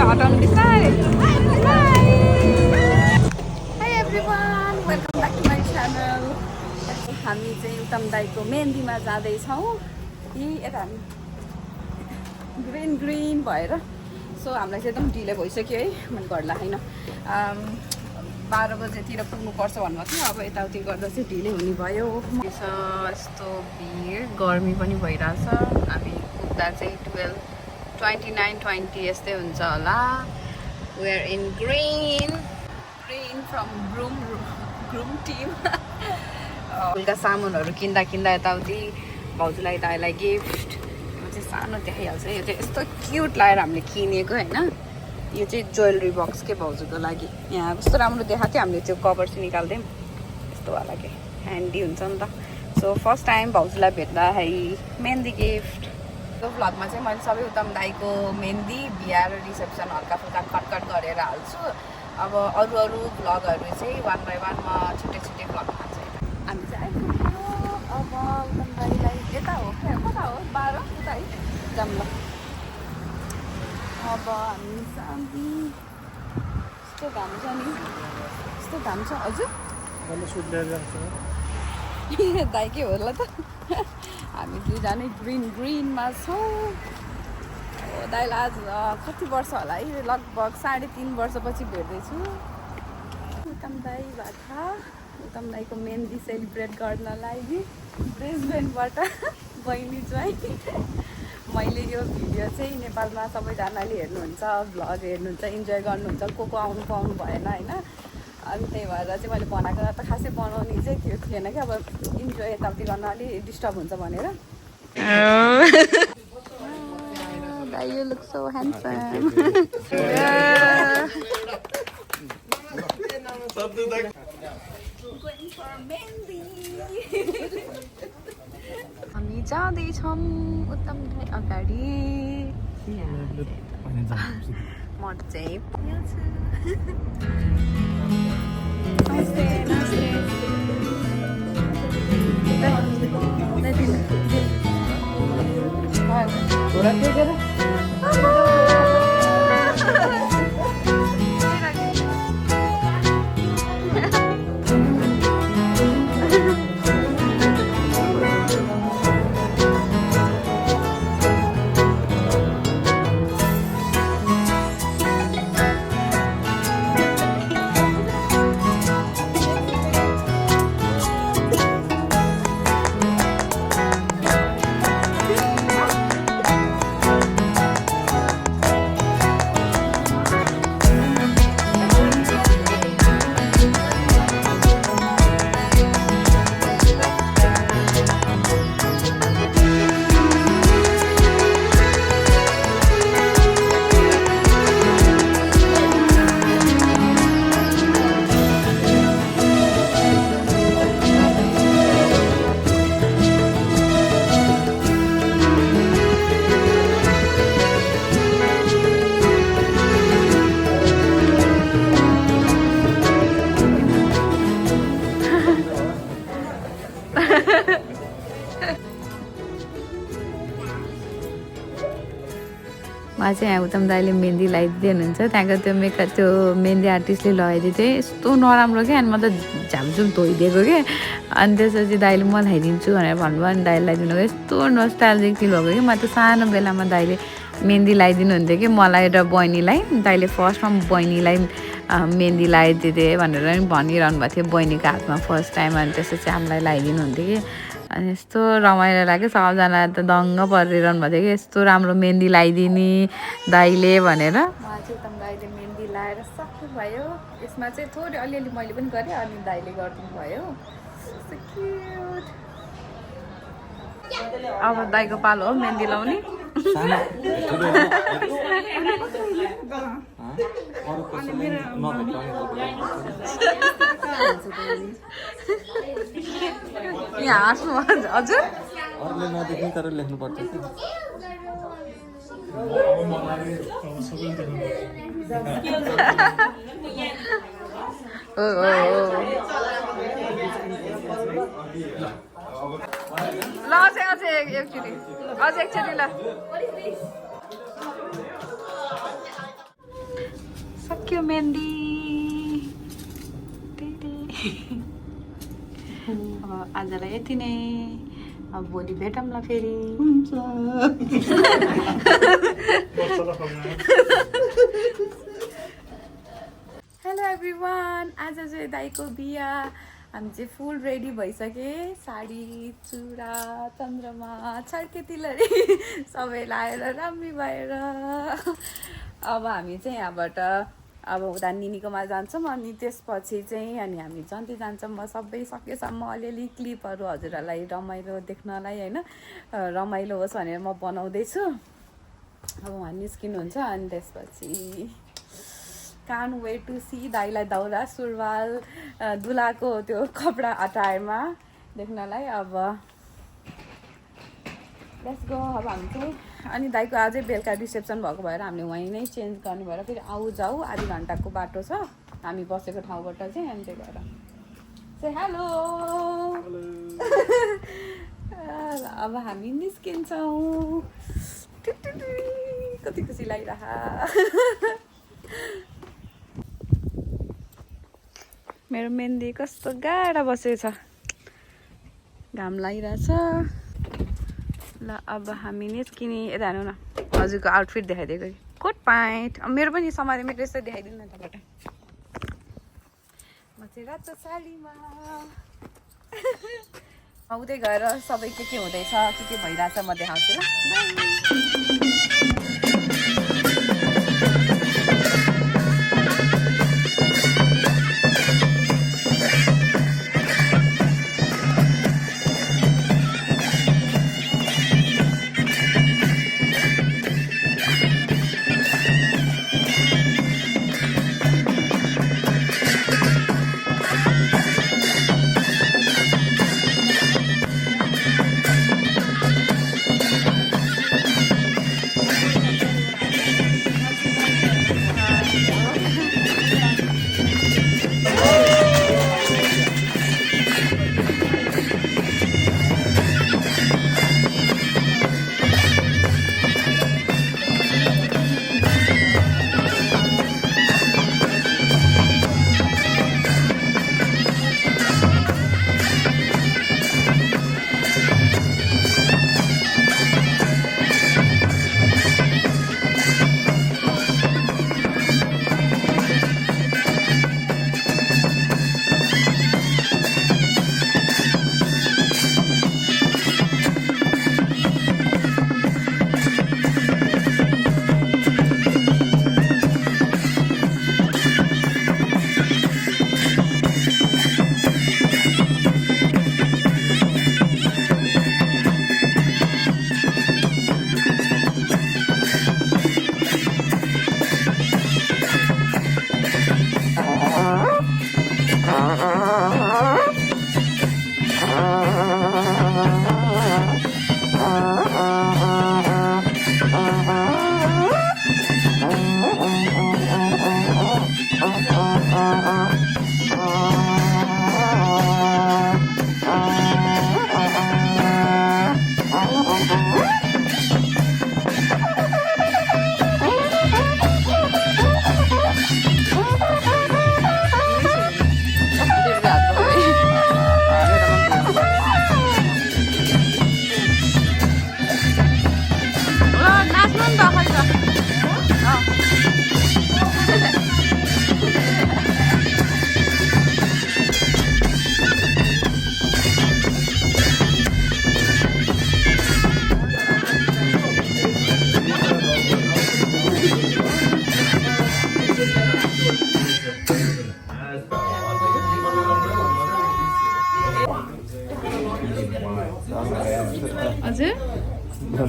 हटाउनु बिस्तारै hi everyone welcome back to my channel हामी चाहिँ उत्तम दाईको मेहन्दीमा जाँदैछौँ यी यता हामी ग्रिन भएर सो हामीलाई चाहिँ एकदम ढिलो भइसक्यो है मैले घरलाई होइन 12 बजेतिर पुग्नुपर्छ भन्नुभएको थियो अब यताउति गर्दा चाहिँ ढिलै हुने भयो यस्तो भिड गर्मी पनि भइरहेछ हामी पुग्दा चाहिँ 12:29-20 यस्तै हुन्छ होला we are in green from groom team बेलुका सामानहरू किन्दा यताउति भाउजूलाई दाइलाई गिफ्ट चाहिँ सानो देखाइहाल्छ यो चाहिँ यस्तो क्युट लागेर हामीले किनेको होइन यो चाहिँ ज्वेलरी बक्स के भाउजूको लागि यहाँ कस्तो राम्रो देखाएको थियो हामीले त्यो कभर चाहिँ निकाल्दैम यस्तो वाला के ह्यान्डी हुन्छ नि त सो फर्स्ट टाइम भाउजूलाई भेट्दाखेरि मेहन्दी गिफ्ट त्यो भ्लगमा चाहिँ मैले सबै उत्तम दाईको मेहन्दी बिहा र रिसेप्सन हल्का फुल्का कट गरेर हाल्छु अब अरू भ्लगहरू चाहिँ 1 by 1 म छुट्टै भ्लग हाल्छु हामी चाहिँ आइपुग्यो अब उत्तम दाईलाई यता हो कता हो 12 उता है जाऊँ ल अब हामी शान्ति यस्तो घाम छ नि यस्तो घाम छ हजुर दाइ के होला त हामी दुईजना ग्रिनमा छौँ दाइलाई आज कति वर्ष होला है लगभग 3.5 वर्षपछि भेट्दैछु उत्तम दाई भाका उत्तम दाईको मेहन्दी सेलिब्रेट गर्नलाई ब्रिजबेनबाट बहिनी चाहिँ मैले यो भिडियो चाहिँ नेपालमा सबैजनाले हेर्नुहुन्छ भ्लग हेर्नुहुन्छ इन्जोय गर्नुहुन्छ को आउनु पाउनु भएन होइन अनि त्यही भएर चाहिँ मैले बनाएको त खासै बनाउने चाहिँ त्यो थिएन कि अब इन्जोय यताउति गर्न अलिक डिस्टर्ब हुन्छ भनेर You look so handsome. Going for Mendi. हामी जाँदैछौँ उत्तम दाई अगाडि म चाहिँ चाहिँ यहाँ उत्तम दाईले मेहन्दी लगाइदिँदै हुनुहुन्छ त्यहाँको त्यो मेहन्दी आर्टिस्टले लगाइदियो चाहिँ यस्तो नराम्रो क्या अनि म त झामझुम धोइदिएको क्या अनि त्यसपछि दाइले म लगाइदिन्छु भनेर भन्नुभयो अनि दाइले लगाइदिनु भयो यस्तो नस्टाल्जिक फिल भएको कि म त सानो बेलामा दाइले मेहन्दी लगाइदिनु हुन्थ्यो कि मलाई र बहिनीलाई दाइले फर्स्टमा बहिनीलाई मेहन्दी लगाइदिँदै भनेर पनि भनिरहनु भएको थियो बहिनीको हातमा फर्स्ट टाइम अनि त्यसपछि हामीलाई लगाइदिनु हुन्थ्यो कि अनि यस्तो रमाइलो लाग्यो सबजना त दङ्ग परिरहनु भएको थियो कि यस्तो राम्रो मेहन्दी लगाइदिने दाइले भनेर उहाँ चाहिँ उत्तम दाइले मेहन्दी लगाएर सक्नुभयो यसमा चाहिँ थोरै अलिअलि मैले पनि गरेँ अनि दाइले गरिदिनु भयो अब दाइको पालो हो मेहन्दी लाउने यहाँ हाँस्नु हजुर अरूले नदेखि तर लेख्नु पर्छ ओ ल अझै एकचोटि ल सक्यो मेहन्दी अब आजलाई यति नै अब भोलि भेटौँला फेरि हेलो एभ्रिवान आज चाहिँ दाइको बिहा हामी चाहिँ फुल रेडी भइसके साडी चुरा चन्द्रमा छड्के तिलहरी सबै लाएर राम्री भएर अब हामी चाहिँ यहाँबाट अब उता निनीकोमा जान्छौँ अनि त्यसपछि चाहिँ अनि हामी जन्ती जान्छौँ म सबै सकेसम्म अलिअलि क्लिपहरू हजुरहरूलाई रमाइलो देख्नलाई होइन रमाइलो होस् भनेर म बनाउँदैछु अब उहाँ निस्किनुहुन्छ अनि त्यसपछि कान वेट टु सी दाइलाई दौरा सुरुवाल दुलाको त्यो कपडा अटायरमा देख्नलाई अब लेट्स गो अब हामी चाहिँ अनि दाइको अझै बेलुका रिसेप्सन भएको भएर हामीले वहीँ नै चेन्ज गर्नु भएर फेरि आउ जाऊ आधी घन्टाको बाटो छ हामी बसेको ठाउँबाट चाहिँ अनि त्यही भएर चाहिँ हेलो अब हामी निस्किन्छौँ कति खुसी लागिरह मेरो मेहन्दी कस्तो गाढा बसेको छ घाम लागिरहेछ ल अब हामी निस्किने यता हेर्नु न हजुरको आउटफिट देखाइदिएको कोट प्यान्ट मेरो पनि समारे मेरो यस्तो देखाइदिनु न तपाईँबाट म चाहिँ रातो साडीमा उतै गएर सबै के हुँदैछ के भइरहेछ म देखाउँछु ल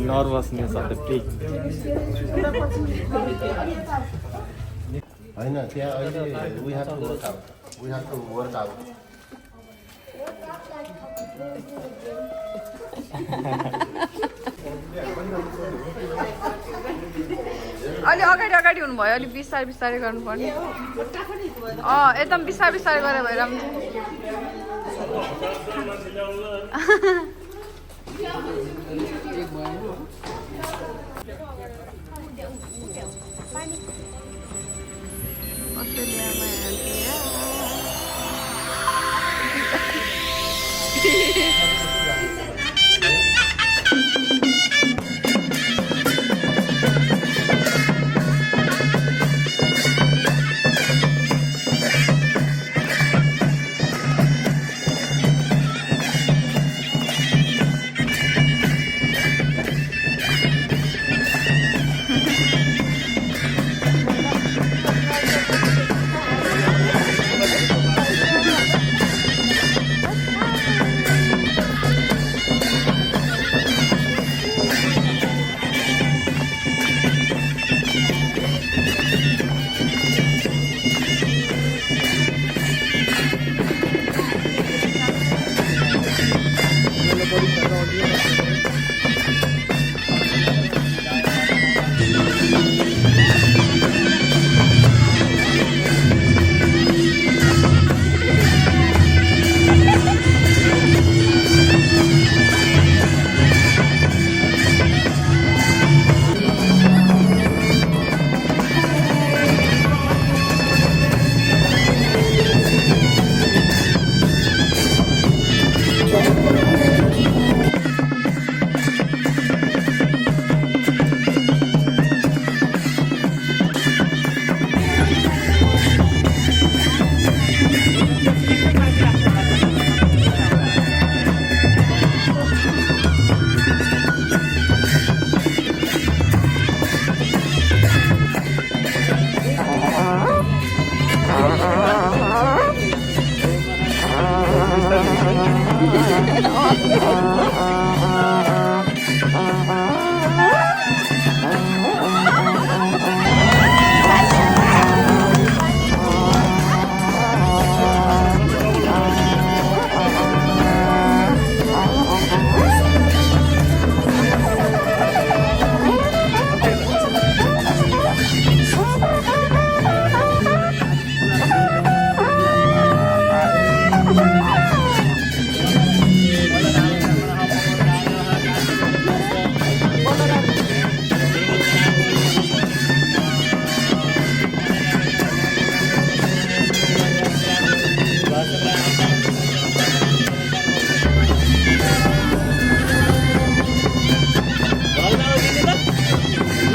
नर्भसनेस अफ द प्ले होइन त्यहाँ अहिले we have to work out अलि अगाडि हुनुभयो अलिक बिस्तारै गर्नुपर्ने एकदम बिस्तारै गरेर भइरहन्छ अस्ट्रेलियामा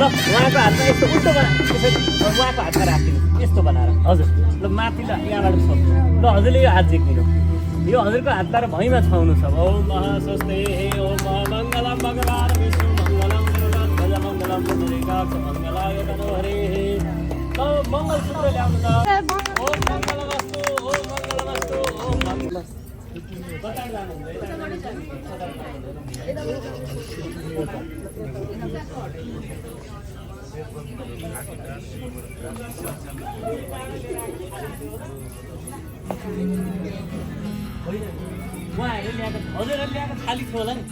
उहाँको हातमा यस्तो उल्टो बनाएर उहाँको हातमा राखिदिनु यस्तो बनाएर हजुर ल माथि ल यहाँबाट सक्नु ल हजुरले यो हात झिक्दिनु यो हजुरको हातलाई भैँमा छाउनु छ ओम महास्वस्ते हे ओम मङ्गलम मङ्गलार विष्णु मङ्गलम ध्वज मङ्गलम पुण्डरीकाक्ष मङ्गलाय नमो हरे हे ल मङ्गलसूत्र ल्याउनु त ओम मङ्गलमस्तु ओम मङ्गलमस्तु ओम मङ्गल कता उहाँहरूले ल्याएको हजुरहरूले ल्याएको थाली थियो होला नि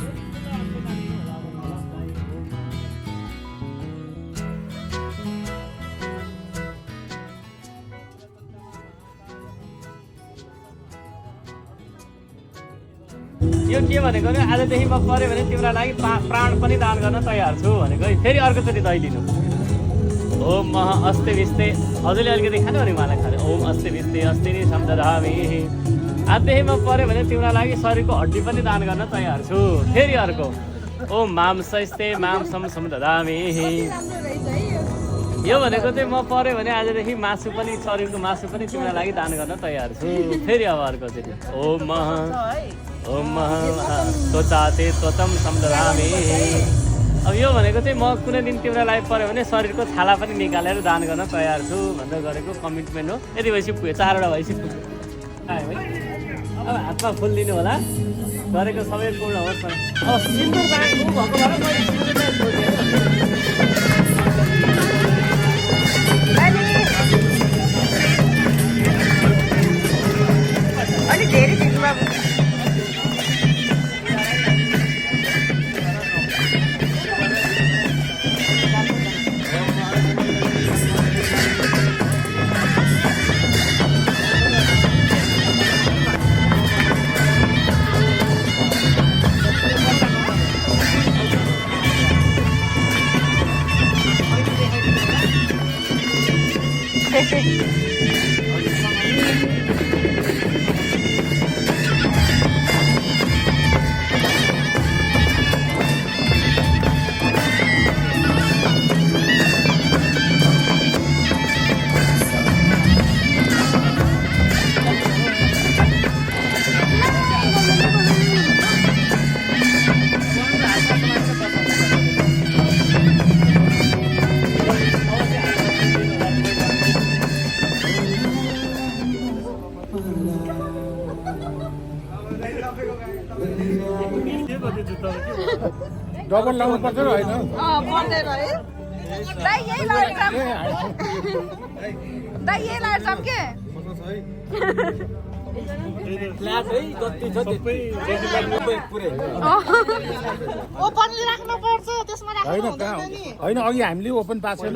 यो के भनेको नि आजदेखि म पऱ्यो भने तिम्रो लागि प्राण पनि दान गर्न तयार छु भनेको है फेरि अर्कोचोटि दही लिनु ओम महा अस्ते विस्ते हजुरले अलिकति खानु भने उहाँलाई खाने ओम अस्ते विस्ते अस्ति नै सम्झामी आजदेखि म पऱ्यो भने तिम्रो लागि शरीरको हड्डी पनि दान गर्न तयार छु फेरि अर्को ओम माम सस्ते माम सम्झामी यो भनेको चाहिँ म पऱ्यो भने आजदेखि मासु पनि शरीरको मासु पनि तिम्रो लागि दान गर्न तयार छु फेरि अब अर्कोचोटि ओम महा त्वचाते त्वचम सम्झामी अब यो भनेको चाहिँ म कुनै दिन तिम्रो लागि पऱ्यो भने शरीरको छाला पनि निकालेर दान गर्न तयार छु भनेर गरेको कमिटमेन्ट हो यति भएपछि पुग्यो 4 वटा भएपछि पुग्यो आयो है अब हातमा फुल दिनु होला गरेको सबै पूर्ण होस् अब सिन्दुर भएको भएर मैले अलिक धेरै दिनु बाबु डबल लाउनु पर्छ र होइन पर्दैन है दाइ यही लगाएर जाऊँ दाइ यही लगाएर जाऊँ के ओपनली राख्नु पर्छ त्यसमा राख्नु हुँदैन नि होइन अघि हामीले ओपन पाएको छैन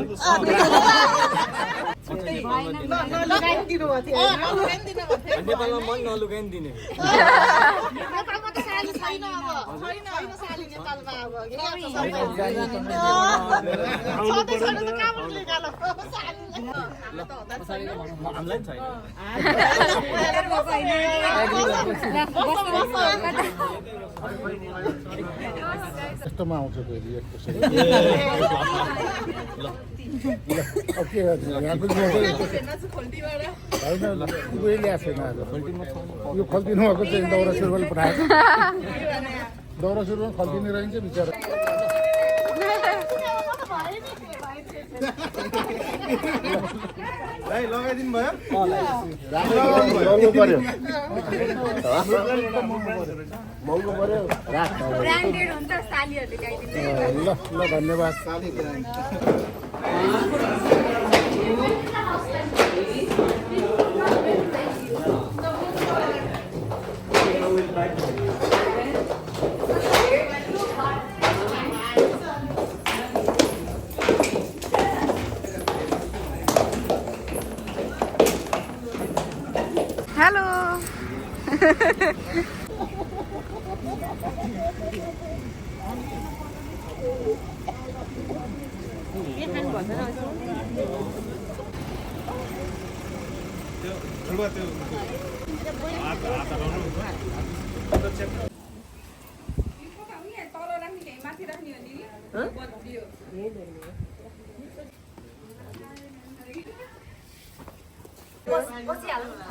लगाइदिनु भएको थियो नेपालमा मन नलुगाइदिने नेपालमा त साली छैन अब छैन साली नेपालमा अब सधैँ छैन त कहाँबाट निकालो हामीलाई छैन यस्तोमा आउँछ फेरि यस्तो के यहाँको होइन उयो ल्याएको छैन आज यो खल्टिनु भएको चाहिँ दौरा सुरुवाल पठाएको दौरा सुरुवाल खल्टिने रहन्छ बिचरा लगाइदिनु भयो महँगो पर्यो महँगो पर्यो ब्रान्डेड हुन्छ सालीहरूले ल्याइदिन्छ ल ल धन्यवाद हेलो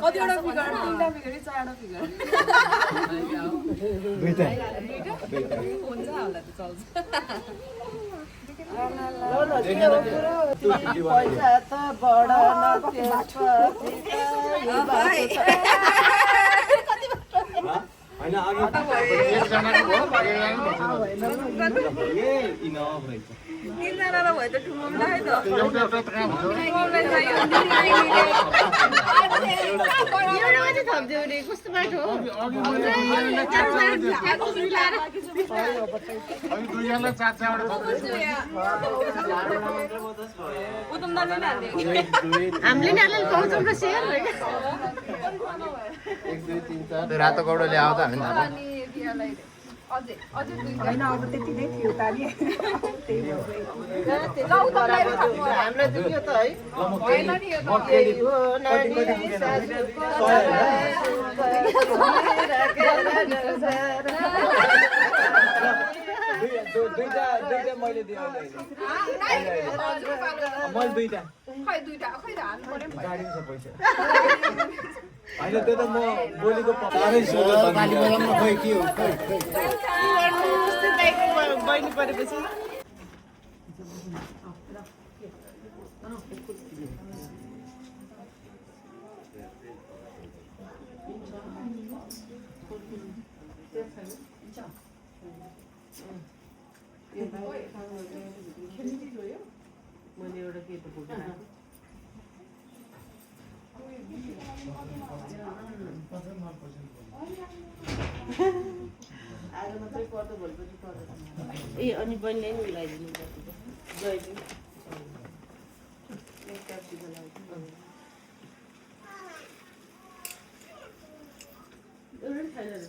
कतिवटा फिगर तिनवटा फिगर चारवटा फिगर हुन्छ होला त चल्छ पैसा त बढाउन तिनजनालाई भयो त ठुलोलाई त एउटा एउटा त कहाँ हुन्छ कस्तो बाटो अघि दुईजनालाई चार चारवटा हामीले नि अलिअलि पाउँछौँ र सेयर रातो कौडोले आउँदा हामी अझै होइन अब त्यति नै थियो त नि हामीलाई दुख्यो त है होइन नि यो त दुईटा मैले दिएँ मैले दुईटा खै दुईटा खै त हाल्नु पर्यो नि गाडी छ पैसा होइन त्यो त म बोलीको खै के हो बहिनी परेपछि मैले एउटा के त फोटो आज मात्रै पर्दो भोलिपछि पर्दैन ए अनि बहिनीले नि मिलाइदिनु जहिले एउटै छैन रहेछ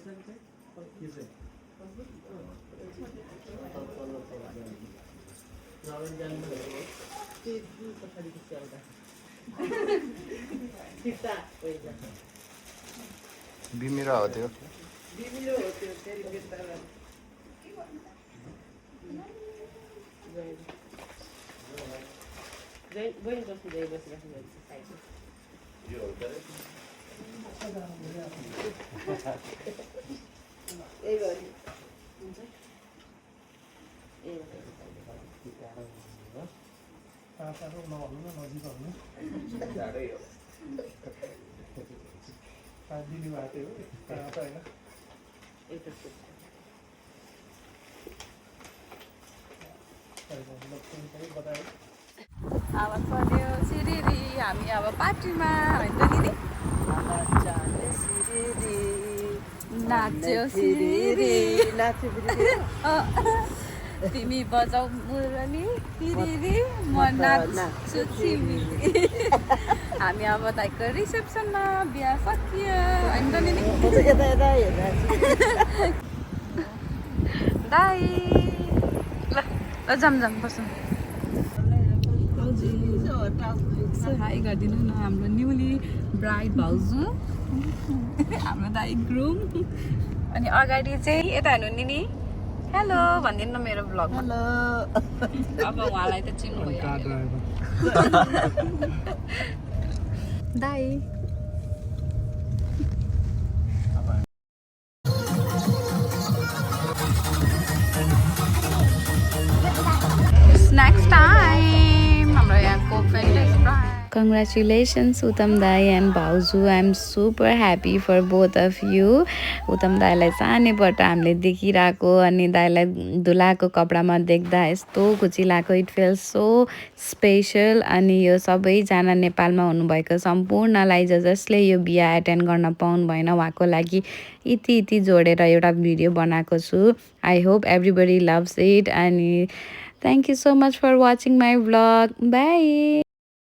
फिर्ता पहिला बिमिरा हो त्यो बिबिलो हो त्यो फेरि फिर्ता गर्नु जय बहिनी बस्नु जय बसिराख्नु भएको छ साइडमा यही गरी हुन्छ ए अब चल्यो सिरिरी हामी अब पार्टीमा होइन त दिदी चल्यो सिरिरी नाच्यो सिरिरी तिमी बजाऊ मुरली सिरिरी म नाच्छु छिमिरी हामी अब दाइको रिसेप्सनमा बिहा सकियो होइन त दिदी यता यता हेर्दा दाइ ल ल जाम बस्नु हाई गरिदिनु न हाम्रो न्युली ब्राइड भाउजू हाम्रो दाइ ग्रुम अनि अगाडि चाहिँ यता हेर्नु नि हेलो भनिदिनु न मेरो ब्लगमा अब उहाँलाई त चिन्नु भयो दाइ स्नैक्स टाइम हाम्रो यहाँको फेन्टेस fry Congratulations Uttam Dai and Bauzu. I'm super happy for both of you. Uttam दाइलाई सानैबाट हामीले देखिरहेको अनि दाइलाई दुलाको कपडामा देख्दा यस्तो खुसी लागेको इट फिल्स सो स्पेसल अनि यो सबैजना नेपालमा हुनुभएको सम्पूर्णलाई जसले यो बिहा एटेन्ड गर्न पाउनु भएन उहाँको लागि यति जोडेर एउटा भिडियो बनाएको छु I hope everybody loves it अनि thank you so much for watching my vlog by